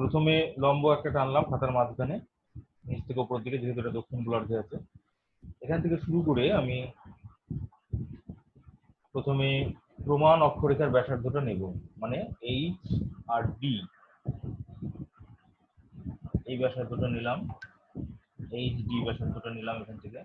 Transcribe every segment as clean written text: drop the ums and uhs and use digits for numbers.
প্রথমে লম্ব একটা টানলাম খাতার মাঝখানে, নিচ থেকে উপর দিকে, যেহেতু এটা দক্ষিণ গোলার্ধে আছে। এখান থেকে শুরু করে আমি প্রথমে প্রমাণ অক্ষরেখার ব্যাসার্ধটা নেব, মানে এইচ আর ডি, এই ব্যাসার্ধটা নিলাম, এইচ ডি ব্যাসার্ধটা নিলাম এখান থেকে।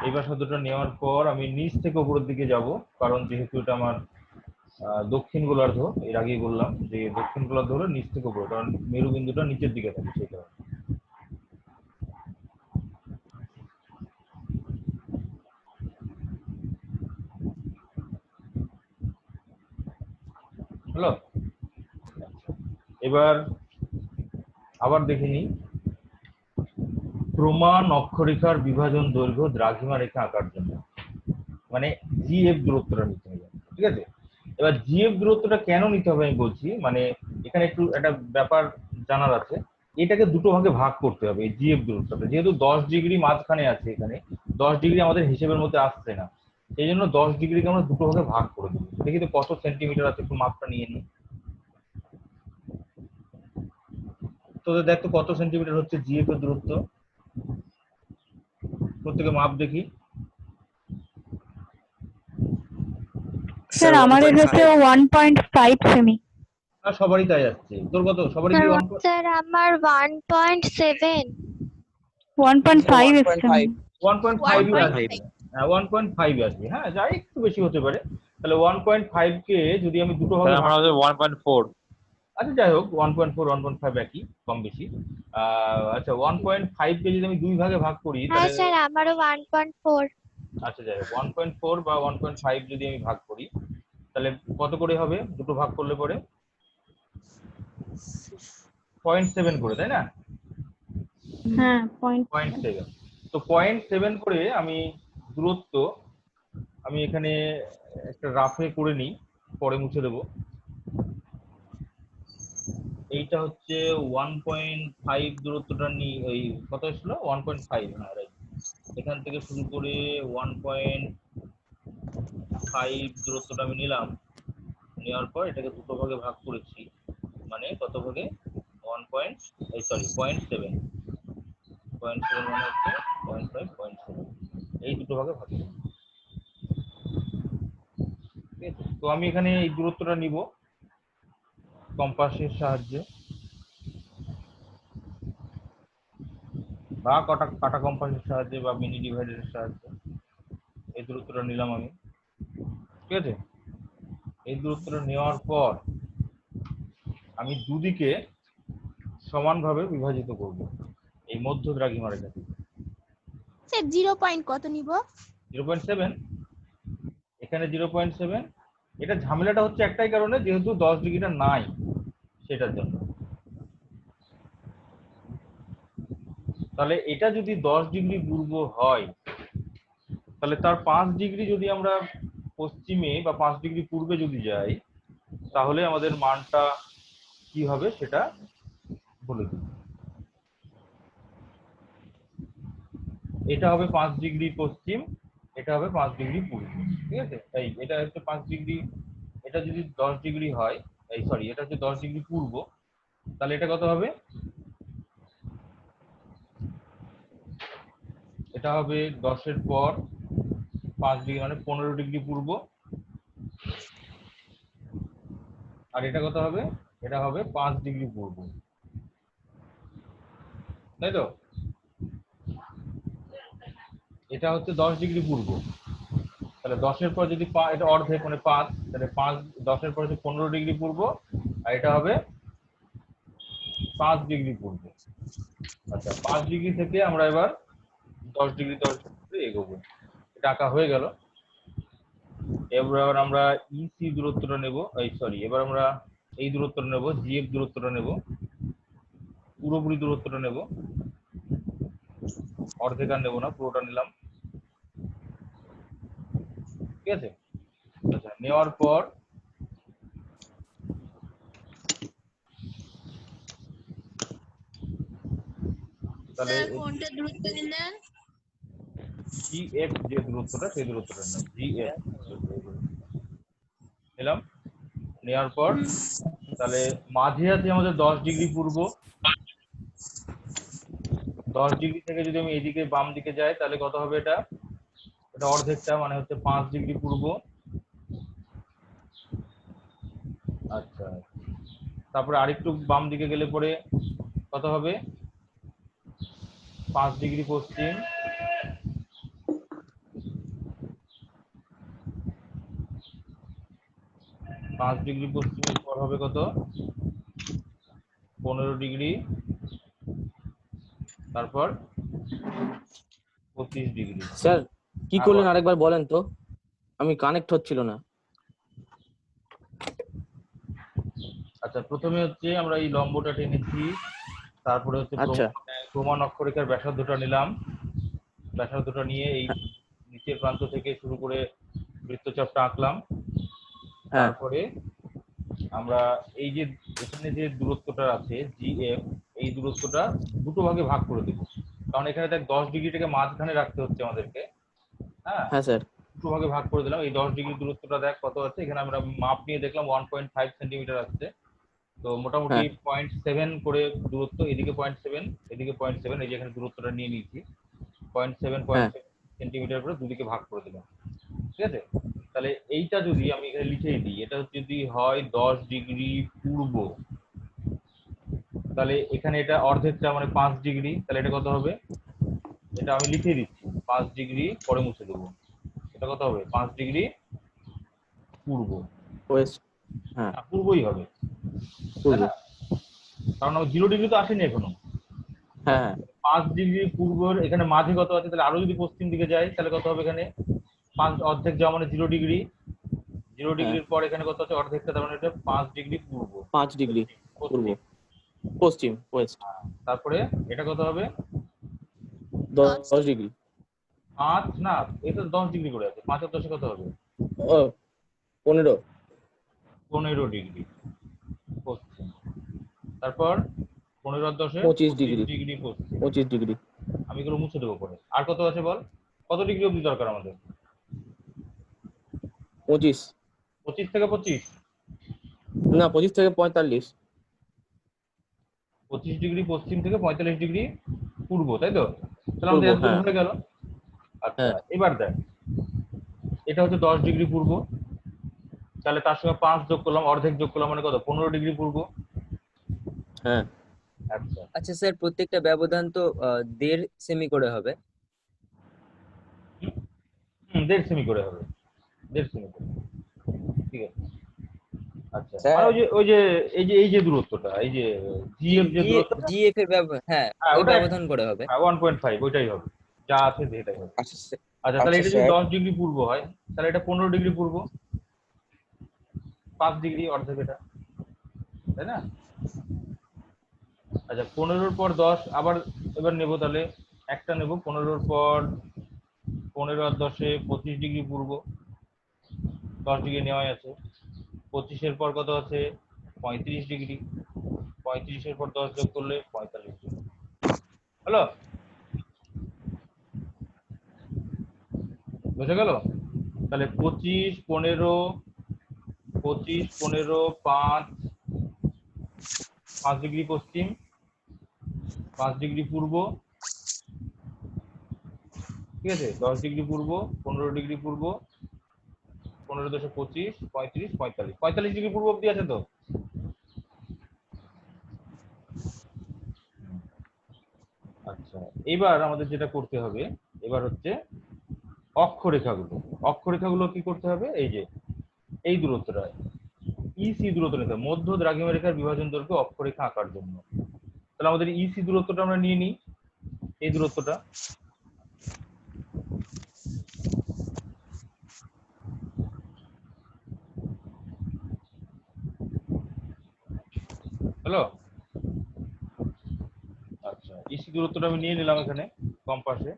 এই ব্যাসার্ধটা নেওয়ার পর আমি নিচ থেকে উপরের দিকে যাব, কারণ যেহেতু এটা আমার দক্ষিণ গোলার্ধ, এর আগেই বললাম যে দক্ষিণ গোলার্ধ হলো নিচ থেকে উপরে, কারণ মেরুবিন্দুটা নিচের দিকে থাকে সেই কারণে। হ্যালো, এবার আবার দেখে নিই, প্রমাণ অক্ষরেখার বিভাজন দৈর্ঘ্য দ্রাঘিমা রেখা আঁকার জন্য, মানে জিএফ দূরত্বটা নিতে হবে, ঠিক আছে? এবার জিএফ দূরত্বটা কেন নিতে হবে আমি বলছি, মানে এখানে একটু একটা ব্যাপার জানার আছে। এটাকে দুটো ভাগে ভাগ করতে হবে এই জিএফ দূরত্বটা, যেহেতু 10 ডিগ্রি মাঝখানে আছে, এখানে 10 ডিগ্রি আমাদের হিসেবের মধ্যে আসছে না, সেই জন্য 10 ডিগ্রিকে আমরা দুটো ভাগে ভাগ করে দেবো। দেখি তো কত সেন্টিমিটার আছে, একটু মাপটা নিয়ে নিই। তো দেখ তো কত সেন্টিমিটার হচ্ছে জিএফ এর দূরত্ব, প্রত্যেকে মাপ দেখি। স্যার আমার এটা হচ্ছে 1.5 সেমি। আর সবারই তাই যাচ্ছে, তোর কত? সবারই কি স্যার আমার 1.7 1.5 সেমি। 1.5 আসবে, হ্যাঁ 1.5 আসবে, হ্যাঁ যাই একটু বেশি হতে পারে। তাহলে 1.5 কে যদি আমি দুটো ভাগে ভাগ, 1.4। আচ্ছা যাই হোক 1.4 1.5 একই, কম বেশি। আচ্ছা 1.5 কে যদি আমি দুই ভাগে ভাগ করি হ্যাঁ তাহলে, স্যার আমারও 1.4 আচ্ছা যাই হোক 1.4 বা 1.5 যদি আমি ভাগ করি তাহলে কত করে হবে দুটো ভাগ করলে পরে? 0.7 করে, তাই না? হ্যাঁ 0.7। তো 0.7 করে আমি দূরত্ব আমি এখানে একটা রাফে করে নিই, পরে মুছে দেবো। এইটা হচ্ছে 1.5 দূরত্বটা নি, ওই কত ছিল 1.5, হ্যাঁ রাইট। এখান থেকে শুরু করে 1.5 দূরত্বটা আমি নিলাম, নেওয়ার পর এটাকে দুটো ভাগে ভাগ করেছি, মানে কত ভাগে? 0.7, 0.7 মানে হচ্ছে 0.5 0.7, এই দুটো ভাগে ভাগ করব, ঠিক আছে? তো আমি এখানে এই দূরত্বটা নিব কম্পাসের সাহায্যে বা কাটা কম্পাসের সাহায্যে বা মিনি ডিভাইডারের সাহায্যে এই দূরত্বটা নিলাম আমি, ঠিক আছে? এই দূরত্বটা নেওয়ার পর আমি দুদিকে সমানভাবে বিভাজিত করব এই মধ্য দ্রাঘিমা রেখা থেকে। স্যার 0. কত নিব? 0.7, এখানে 0.7। এটা ঝামেলাটা হচ্ছে একটাই কারণে, যেহেতু 10 ডিগ্রিটা নাই সেটার জন্য। তাহলে এটা যদি 10 ডিগ্রি পূর্ব হয় তাহলে তার 5 ডিগ্রি যদি আমরা পশ্চিমে বা 5 ডিগ্রি পূর্বে যদি যাই তাহলে আমাদের মানটা কি হবে সেটা বলে দিই। এটা হবে 5 ডিগ্রি পশ্চিম, এটা হবে 5 ডিগ্রি পূর্ব, ঠিক আছে? এই এটা হচ্ছে 5 ডিগ্রি, এটা যদি 10 ডিগ্রি হয়, এই সরি এটা হচ্ছে 10 ডিগ্রি পূর্ব, তাহলে এটা কত হবে? এটা হবে 10-এর পর 5 ডিগ্রি, মানে 15 ডিগ্রি পূর্ব। আর এটা কত হবে? এটা হবে 5 ডিগ্রি পূর্ব, তাই তো? এটা হচ্ছে 10 ডিগ্রি পূর্ব, তাহলে 10-এর পর যদি এটা অর্ধেক মানে 5, তাহলে 10-এর পর হচ্ছে 15 ডিগ্রি পূর্ব, আর এটা হবে 5 ডিগ্রি পূর্ব। আচ্ছা 5 ডিগ্রি থেকে আমরা এবার 10 ডিগ্রি এগোবো, এটা আঁকা হয়ে গেল। এবার আমরা ইসি দূরত্বটা নেব, এই সরি এবার আমরা এই দূরত্বটা নেব, জিএফ দূরত্বটা নেব, পুরোপুরি দূরত্বটা নেব, অর্ধেক আর নেবো না, পুরোটা নিলাম, ঠিক আছে? আচ্ছা নেওয়ার পর তাহলে স্যার কোনটা দূরত্ব নিলেন? জি এফ যে দূরত্বটা সেই দূরত্বটা না, জি এফ নিলাম। নেওয়ার পর তাহলে মাঝে আছে আমাদের 10 ডিগ্রি পূর্ব। 10 ডিগ্রি থেকে যদি আমি এদিকে বাম দিকে যাই তাহলে কত হবে এটা? এটা অর্ধেকটা, মানে হচ্ছে 5 ডিগ্রি পূর্ব। আচ্ছা, তারপরে আরেকটু বাম দিকে গেলে পরে কত হবে? 5 ডিগ্রি পশ্চিম। 5 ডিগ্রি পশ্চিমের পর হবে কত? 15 ডিগ্রি, তারপর 25 ডিগ্রি। স্যার কি করলেন আরেকবার বলেন তো, আমি কানেক্ট হচ্ছিল না। আচ্ছা, প্রথমে হচ্ছে আমরা এই লম্বটা টেনেছি, তারপরে হচ্ছে আচ্ছা প্রমাণ অক্ষরেখার ব্যাসার্ধটা নিলাম। ব্যাসার্ধটা নিয়ে এই নিচের প্রান্ত থেকে শুরু করে বৃত্তচাপটা আঁকলাম। হ্যাঁ তারপরে আমরা এই যে এখানে যে দূরত্বটা আছে জিএফ, এই দূরত্বটা দুটো ভাগে ভাগ করে দেবো, কারণ এখানে দেখ 10 ডিগ্রিটাকে মাঝখানে রাখতে হচ্ছে আমাদেরকে। হ্যাঁ, হ্যাঁ স্যার দুটো ভাগে ভাগ করে দিলাম। এই 10 ডিগ্রি দূরত্বটা দেখ কত আছে, এখানে আমরা মাপ নিয়ে দেখলাম 1.5 সেন্টিমিটার আসছে। তো মোটামুটি হ্যাঁ 0.7 করে দূরত্ব, এদিকে 0.7 এদিকে 0.7, এই যে এখানে দূরত্বটা নিয়ে নিয়েছি 0.7 হ্যাঁ সেন্টিমিটার করে দুদিকে ভাগ করে দিলাম। ঠিক আছে, তাহলে এইটা যদি আমি এখানে লিখেই দিই, এটা যদি হয় 10 ডিগ্রি পূর্ব, তাহলে এখানে এটা অর্ধেকটা মানে 5 ডিগ্রি, তাহলে এটা কত হবে? এটা আমি লিখে দিচ্ছি 5 ডিগ্রি, পরে মুছে দেবো। এটা কত হবে? 5 ডিগ্রি পূর্ব। ওয়েস্ট, হ্যাঁ পূর্বই হবে, তাই পূর্ব, না? কারণ আমার 0 ডিগ্রি তো আসেনি এখনো। হ্যাঁ হ্যাঁ 5 ডিগ্রি পূর্বর এখানে মাঝে কত আছে, তাহলে আরো যদি পশ্চিম দিকে যাই তাহলে কত হবে? এখানে 5 অর্ধেক যাওয়া মানে 0 ডিগ্রি। 0 ডিগ্রির পর এখানে কত আছে? অর্ধেকটা, তার মানে এটা 5 ডিগ্রি পূর্ব, 5 ডিগ্রি পূর্ব, পশ্চিম। পশ্চিম, ওয়েস্ট। তারপরে এটা কত হবে? 10 ডিগ্রি, 5 না, এটা 10 ডিগ্রি করে আছে, 5 আর 10 কত হবে? ও 15, 15 ডিগ্রি পশ্চিম। তারপর 15 আর 10 25 ডিগ্রি, 25 ডিগ্রি পশ্চিম। 25 ডিগ্রি, আমি এগুলো মুছে দেবো পরে। আর কত আছে বল? কত ডিগ্রি অবধি দরকার আমাদের? 25, 25 থেকে 25, না 25 থেকে 45, 25 ডিগ্রি পশ্চিম থেকে 45 ডিগ্রি পূর্ব, তাই তো? তাহলে আমাদের পূর্ব, এত হ্যাঁ হয়ে গেল। আচ্ছা, হ্যাঁ এবার দেখ, এটা হচ্ছে 10 ডিগ্রি পূর্ব, তাহলে তার সঙ্গে 5 যোগ করলাম, অর্ধেক যোগ করলাম, মানে কত? 15 ডিগ্রি পূর্ব। হ্যাঁ আচ্ছা, আচ্ছা স্যার, প্রত্যেকটা ব্যবধান তো 1.5 সেমি করে হবে। 1.5 সেমি করে হবে, 1.5 সেমি করে। ঠিক আছে। আচ্ছা, স্যার, মানে ওই যে এই যে দূরত্বটা, এই যে জিএফ যে দূরত্বটা, জিএফ এর ব্যবধান, হ্যাঁ হ্যাঁ ওই ওটা ব্যবধান করে হবে। 1.5, ওইটাই হবে, যা আছে সেটাই হবে। আচ্ছা আচ্ছা, তাহলে এটা যদি স্যার, 10 ডিগ্রি পূর্ব হয়, তাহলে এটা 15 ডিগ্রি পূর্ব, 5 ডিগ্রি অর্ধেক এটা, তাই না? আচ্ছা, 15-র পর 10 আবার এবার নেব, তাহলে একটা নেব। 15-র পর 15 আর 10-এ 25 ডিগ্রি পূর্ব, 10 ডিগ্রি নেওয়াই আছে। 25-এর পর কত আছে? 35 ডিগ্রি। 35-এর পর 10 যোগ করলে 45 ডিগ্রি। হলো? বুঝে গেল? তাহলে 25, 15, 25, 15, 5 ডিগ্রি পশ্চিম, 5 ডিগ্রি পূর্ব। ঠিক আছে, 10 ডিগ্রি পূর্ব, 15 ডিগ্রি পূর্ব, 15 10 25, 35, 45, 45 ডিগ্রি পূর্ব অব্দি আছে তো? আচ্ছা, এবার আমাদের যেটা করতে হবে, এবার হচ্ছে অক্ষরেখাগুলো। অক্ষরেখাগুলো কি করতে হবে? এই যে এই দূরত্বটা, ইসি দূরত্ব নিতে হবে, মধ্য দ্রাঘিমা রেখার বিভাজন দৈর্ঘ্য অক্ষরেখা আঁকার জন্য। তাহলে আমাদের ইসি দূরত্বটা আমরা নিয়ে নিই, এই দূরত্বটা। হ্যালো? আচ্ছা, ইসি দূরত্বটা আমি নিয়ে নিলাম এখানে কম্পাসে।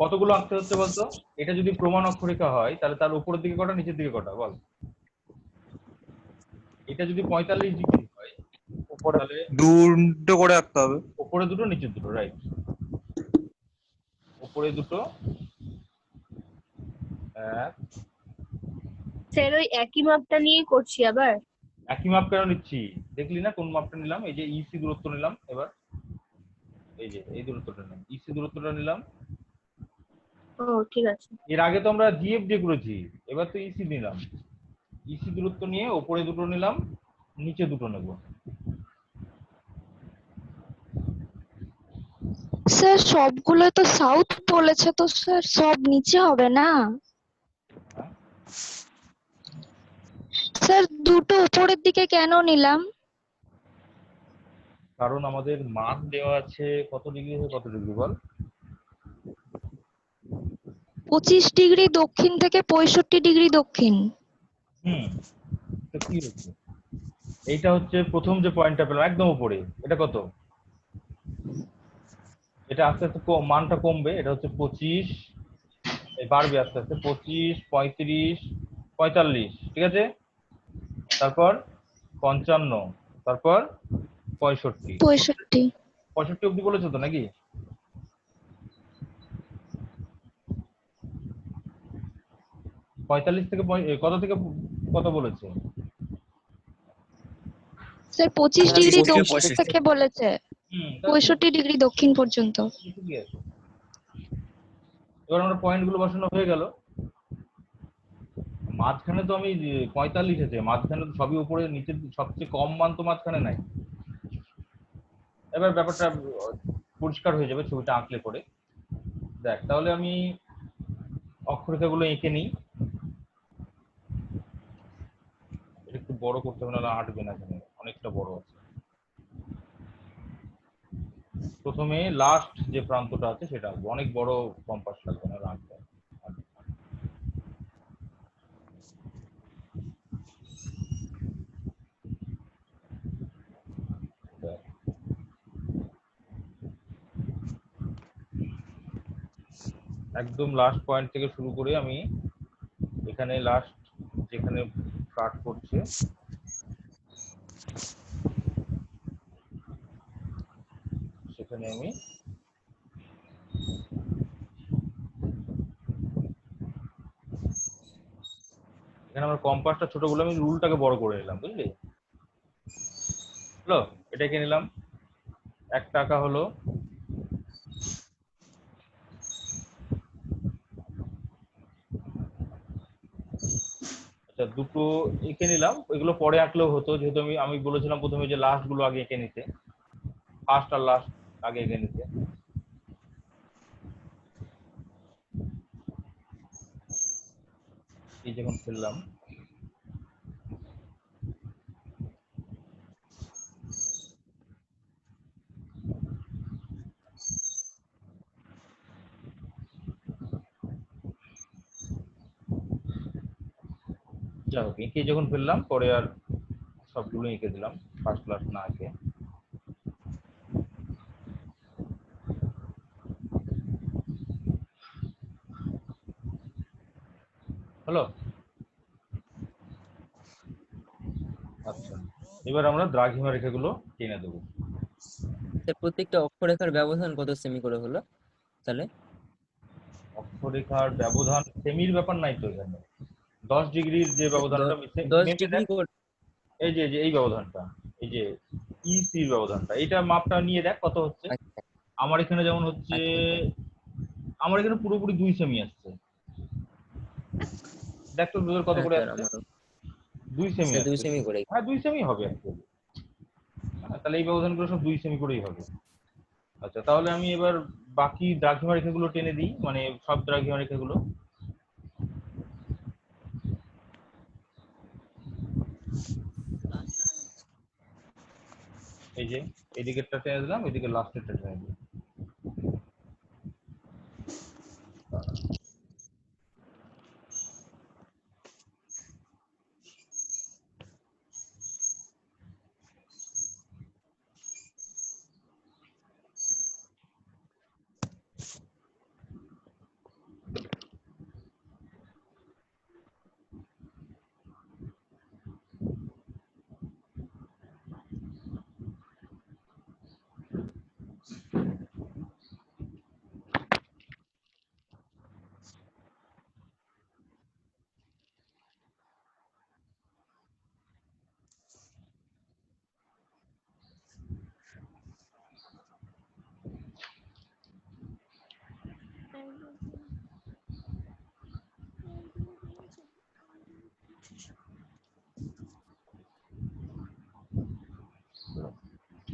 কতগুলো আঁকতে হচ্ছে বলতো? এটা যদি প্রমাণ অক্ষরেখা হয় তাহলে তার উপরের দিকে কটা, নিচের দিকে কটা বল? এটা যদি 45 ডিগ্রি হয় তাহলে দুটো করে আঁকতে হবে। উপরে দুটো, নিচের দুটো, রাইট। উপরে দুটো, এক। স্যার ওই একই মাপটা নিয়েই করছি আবার। একই মাপ কেন নিচ্ছি? দেখলি না কোন মাপটা নিলাম? এই যে ইসি দূরত্ব নিলাম। এবার এই যে এই দূরত্বটা নিলাম, ইসি দূরত্বটা নিলাম। ও ঠিক আছে। এর আগে তো আমরা জিএফ দিয়ে করেছি, এবার তো ইসি নিলাম। ইসি দূরত্ব নিয়ে ওপরে দুটো নিলাম, নিচে দুটো নেব। স্যার সবগুলো তো সাউথ বলেছে, তো স্যার সব নিচে হবে না? হ্যাঁ, স্যার দুটো উপরের দিকে কেন নিলাম? কারণ আমাদের মান দেওয়া আছে কত ডিগ্রি থেকে কত ডিগ্রি বল? 25 ডিগ্রি দক্ষিণ থেকে 65 ডিগ্রি দক্ষিণ। হুম, তো কি হচ্ছে? এইটা হচ্ছে প্রথম যে পয়েন্টটা পেলাম একদম উপরে, এটা কত? এটা আস্তে আস্তে মানটা কমবে, এটা হচ্ছে 25, এই বাড়বে আস্তে আস্তে 25, 35, 45, ঠিক আছে? তারপর 55, তারপর 65। 65। 65 অব্দি বলেছো তো নাকি? পঁয়তাল্লিশ থেকে কত থেকে কত বলেছে? স্যার 25 ডিগ্রি 25 থেকে দক্ষিণ 65। থেকে বলেছে হুম, 65 ডিগ্রি দক্ষিণ পর্যন্ত। ঠিকই আছে। এবার আমরা পয়েন্ট গুলো বসানো হয়ে গেল। মাঝখানে তো আমি 45 আছে, মাঝখানে তো সবই উপরে, নিচে সবচেয়ে কম মান তো মাঝখানে নাই। এবার ব্যাপারটা পরিষ্কার হয়ে যাবে ছবিটা আঁকলে পরে। দেখ তাহলে আমি অক্ষরেখাগুলো এঁকে নিই। এটা একটু বড় করতে হবে, নাহলে আঁটবে না, এখানে অনেকটা বড় আছে। প্রথমে লাস্ট যে প্রান্তটা আছে সেটা আঁকবো, অনেক বড় কম্পাস লাগবে না আঁকতে। দেখ, একদম লাস্ট পয়েন্ট থেকে শুরু করে আমি এখানে লাস্ট যেখানে কাট করছে সেখানে আমি এখানে আমার কম্পাসটা ছোট বলে আমি রুলটাকে বড় করে নিলাম, বুঝলি? হলো, এটা এঁকে নিলাম। 1 টাকা হলো, আচ্ছা দুটো এঁকে নিলাম। এগুলো পরে আঁকলেও হতো, যেহেতু আমি আমি বলেছিলাম প্রথমে যে লাস্ট গুলো আগে এঁকে নিতে, ফার্স্ট আর লাস্ট আগে এঁকে নিতে। এই যখন ফেললাম, যাই হোক এঁকে যখন ফেললাম পরে আর সবগুলো এঁকে দিলাম ফার্স্ট লাস্ট না এঁকে। হলো, আচ্ছা এবার আমরা দ্রাঘিমা রেখাগুলো টেনে দেবো। স্যার প্রত্যেকটা অক্ষরেখার ব্যবধান কত সেমি করে হলো তাহলে? অক্ষরেখার ব্যবধান সেমির ব্যাপার নাই তো এখানে। 10 ডিগ্রির যে ব্যবধানটা 10 মেপে ডিগ্রি দেখ, এই যে এই ব্যবধানটা, এই যে ইসির ব্যবধানটা, এইটা মাপটা নিয়ে দেখ কত হচ্ছে। আচ্ছা আমার এখানে যেমন হচ্ছে, আচ্ছা আমার এখানে পুরোপুরি 2 সেমি আসছে। দেখ তো তোদের কত হ্যাঁ করে স্যার আসছে? আমারও 2 সেমি স্যার 2 আসছে। সেমি করে। হ্যাঁ 2 সেমি হবে অ্যাকচুয়ালি। তাহলে এই ব্যবধানগুলো সব 2 সেমি করেই হবে। আচ্ছা তাহলে আমি এবার বাকি দ্রাঘিমা রেখাগুলো টেনে দিই, মানে সব দ্রাঘিমা রেখাগুলো। এই যে এদিকেরটা টেনে দিলাম, এদিকে লাস্টেরটা টেনে দিলাম।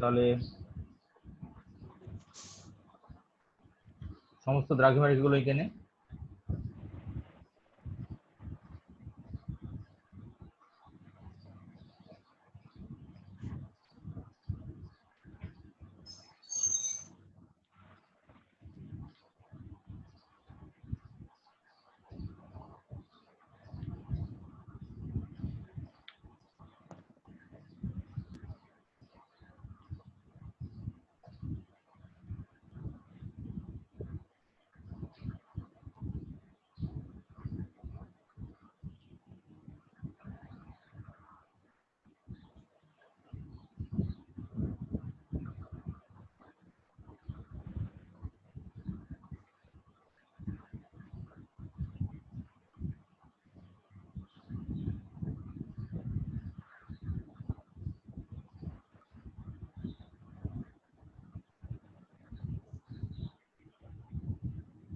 তাহলে সমস্ত দ্রাঘিমা রেখাগুলো এখানে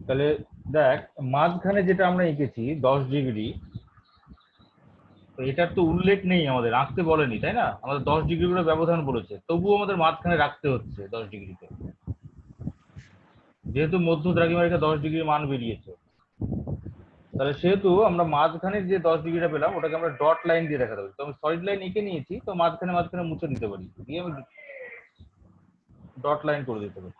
তাহলে দেখ মাঝখানে যেটা আমরা এঁকেছি 10 ডিগ্রি, তো এটার তো উল্লেখ নেই, আমাদের আঁকতে বলেনি তাই না, আমাদের 10 ডিগ্রি করে ব্যবধান বলেছে, তবুও আমাদের মাঝখানে রাখতে হচ্ছে 10 ডিগ্রিতে, যেহেতু মধ্য দ্রাঘিমা রেখা 10 ডিগ্রি মান বেরিয়েছে। তাহলে সেহেতু আমরা মাঝখানে যে 10 ডিগ্রিটা পেলাম ওটাকে আমরা ডট লাইন দিয়ে দেখাতে পারি। তো আমি সলিড লাইন এঁকে নিয়েছি, তো মাঝখানে মাঝখানে মুছে দিতে পারি, দিয়ে আমি ডট লাইন করে দিতে পারি।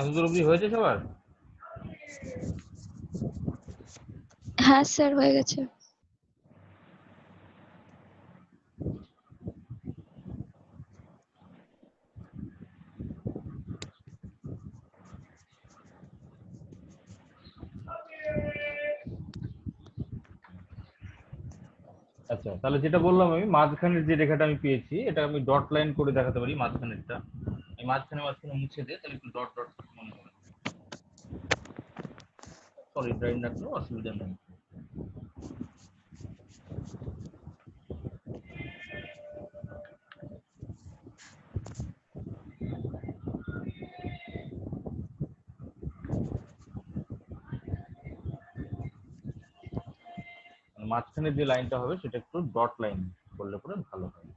এতদূর অবধি হয়েছে সবার? হ্যাঁ স্যার হয়ে গেছে। আচ্ছা, তাহলে যেটা বললাম আমি, মাঝখানের যে রেখাটা আমি পেয়েছি এটা আমি ডট লাইন করে দেখাতে পারি। মাঝখানেরটা এই মাঝখানে মাঝখানে মুছে দিয়ে তাহলে একটু ডট ডট মনে হবে। সলিড লাইন রাখলেও অসুবিধা নেই। মাঝখানে যে লাইনটা হবে সেটা একটু ডট লাইন করলে পরে ভালো হয়।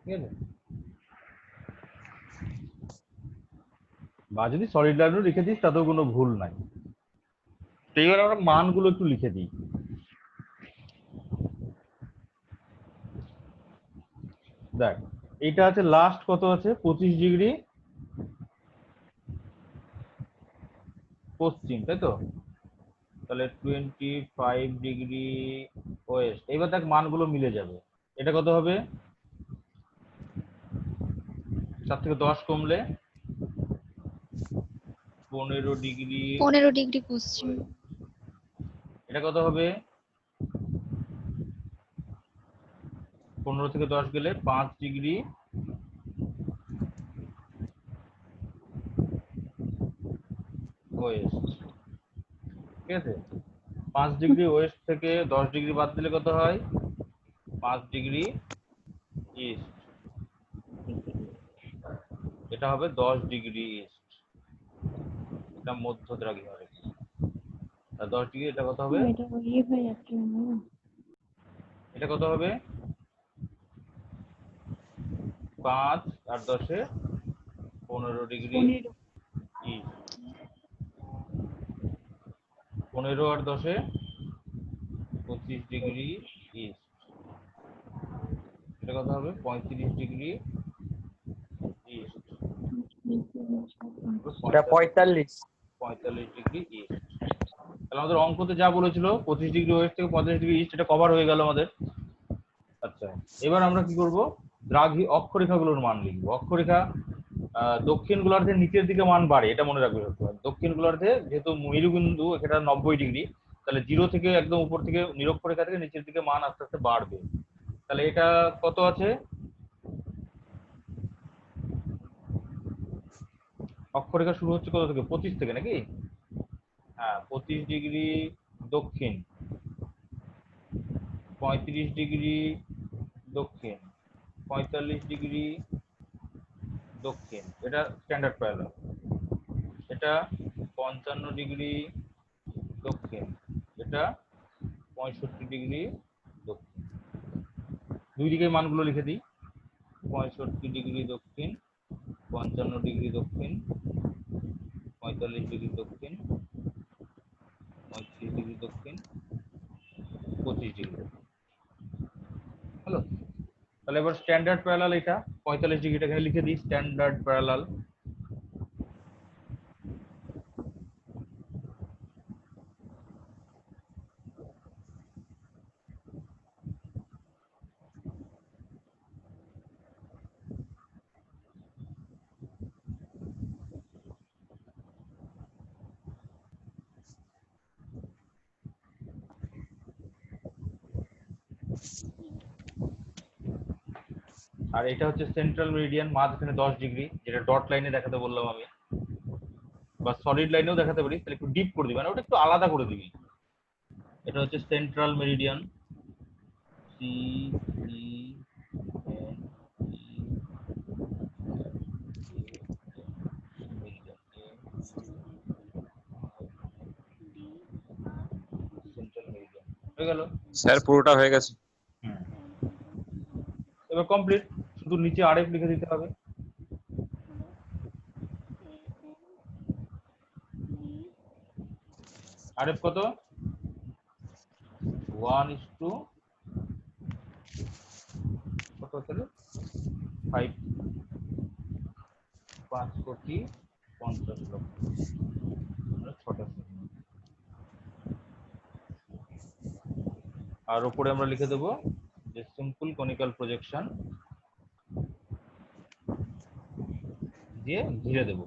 ঠিক আছে, বা যদি সলিড লাইনও লিখে দিস তাতেও কোনো ভুল নাই। তো এবার আমরা মানগুলো একটু লিখে দিই। দেখ এটা আছে লাস্ট কত আছে, 25 ডিগ্রি পশ্চিম, তাই তো? তাহলে 25 ডিগ্রি ওয়েস্ট। এবার দেখ মানগুলো মিলে যাবে। এটা কত হবে, 7 থেকে 10 কমলে 15 ডিগ্রি। 15 ডিগ্রি পশ্চিম। এটা কত হবে, 15 থেকে 10 গেলে 5 ডিগ্রি ওয়েস্ট। ঠিক আছে, 5 ডিগ্রি ওয়েস্ট থেকে 10 ডিগ্রি বাদ দিলে কত হয়, 5 ডিগ্রি ইস্ট। এটা হবে 10 ডিগ্রি ইস্ট, এটা মধ্য দ্রাঘিমা রেখা। আর 10 ডিগ্রি এটা কত হবে, এটা ইয়ে হয়ে যাচ্ছে না। এটা কত হবে, 5 আর 10-এ 15 ডিগ্রি ইস্ট। 15 আর 10-এ 25 ডিগ্রি ইস্ট। এটা কত হবে, 35 ডিগ্রি ইস্ট। এটা 45। 45 ডিগ্রি ইস্ট। তাহলে আমাদের অঙ্কতে যা বলেছিল 25 ডিগ্রি ওয়েস্ট থেকে 45 ডিগ্রি ইস্ট, এটা কভার হয়ে গেল আমাদের। এবার আমরা কি করব, দ্রাঘি অক্ষরেখাগুলোর মান লিখব। অক্ষরেখা দক্ষিণ গোলার্ধের নিচের দিকে মান বাড়ে, এটা মনে রাখবে সবসময়। দক্ষিণ গোলার্ধে যেহেতু মেরুবিন্দু এটা 90°, তাহলে 0 থেকে একদম উপর থেকে নিরক্ষরেখা থেকে নিচের দিকে মান আস্তে আস্তে বাড়বে। তাহলে এটা কত আছে, অক্ষরেখা শুরু হচ্ছে কত থেকে, 25 থেকে নাকি? হ্যাঁ, 25° দক্ষিণ, 35° দক্ষিণ, 45° দক্ষিণ, এটা স্ট্যান্ডার্ড প্যারালাল। এটা 55° দক্ষিণ, এটা 65° দক্ষিণ। দুই দিকে মানগুলো লিখে দিই, 65° দক্ষিণ, 55° দক্ষিণ, 45° দক্ষিণ, 35° দক্ষিণ, 25°। হ্যালো, তাহলে এবার স্ট্যান্ডার্ড প্যারালাল এটা 45°, এখানে লিখে দিই স্ট্যান্ডার্ড প্যারালাল। আর এটা হচ্ছে সেন্ট্রাল মেরিডিয়ান, মাঝখানে 10°, যেটা ডট লাইনে দেখাতে বললাম আমি, বা সলিড লাইনেও দেখাতে পারি, তাহলে একটু ডিপ করে দিবি, মানে ওটা একটু আলাদা করে দিবি। এটা হচ্ছে central meridian, C E N E central meridian হয়ে গেল স্যার পুরোটা হয়ে গেছে। এবার কমপ্লিট, শুধু নিচে আরএফ লিখে দিতে হবে। আরএফ কত, 1:, কত তাহলে 5 কোটি 50 লক্ষ, মানে 6টা সেগমেন্ট। আর উপরে আমরা লিখে দেবো যে সিম্পল কনিক্যাল প্রজেকশন দিয়ে ঘিরে দেবো।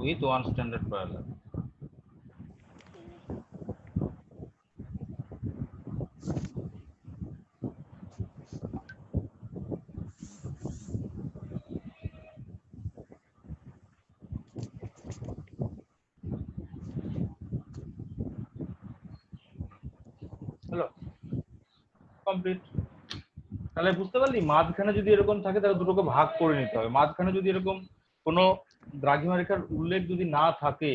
with one standard parallel. Hello, complete. তাহলে বুঝতে পারলি, মাঝখানে যদি এরকম থাকে তাহলে দুটোকে ভাগ করে নিতে হবে। মাঝখানে যদি এরকম কোনো দ্রাঘিমা রেখার উল্লেখ যদি না থাকে,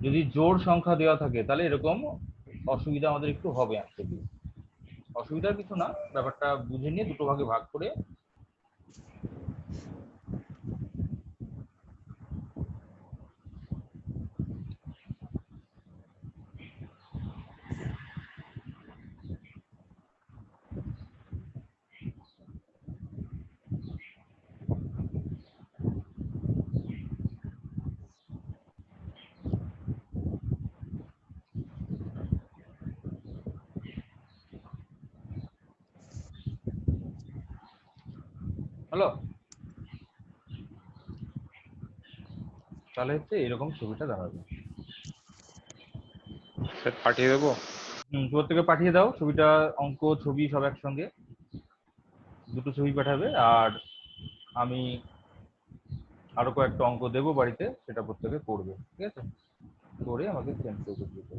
যদি জোড় সংখ্যা দেওয়া থাকে, তাহলে এরকম অসুবিধা আমাদের একটু হবে অ্যাকচুয়ালি। অসুবিধার কিছু না, ব্যাপারটা বুঝে নিয়ে দুটো ভাগে ভাগ করে হলো। তাহলে হচ্ছে এরকম ছবিটা দাঁড়াবে। স্যার পাঠিয়ে দেবো? তোর থেকে পাঠিয়ে দাও ছবিটা, অঙ্ক ছবি সব একসঙ্গে, দুটো ছবি পাঠাবে। আর আমি আরো কয়েকটা অঙ্ক দেবো বাড়িতে, সেটা প্রত্যেকে করবে, ঠিক আছে? করে আমাকে সেন্ড করে দিতে।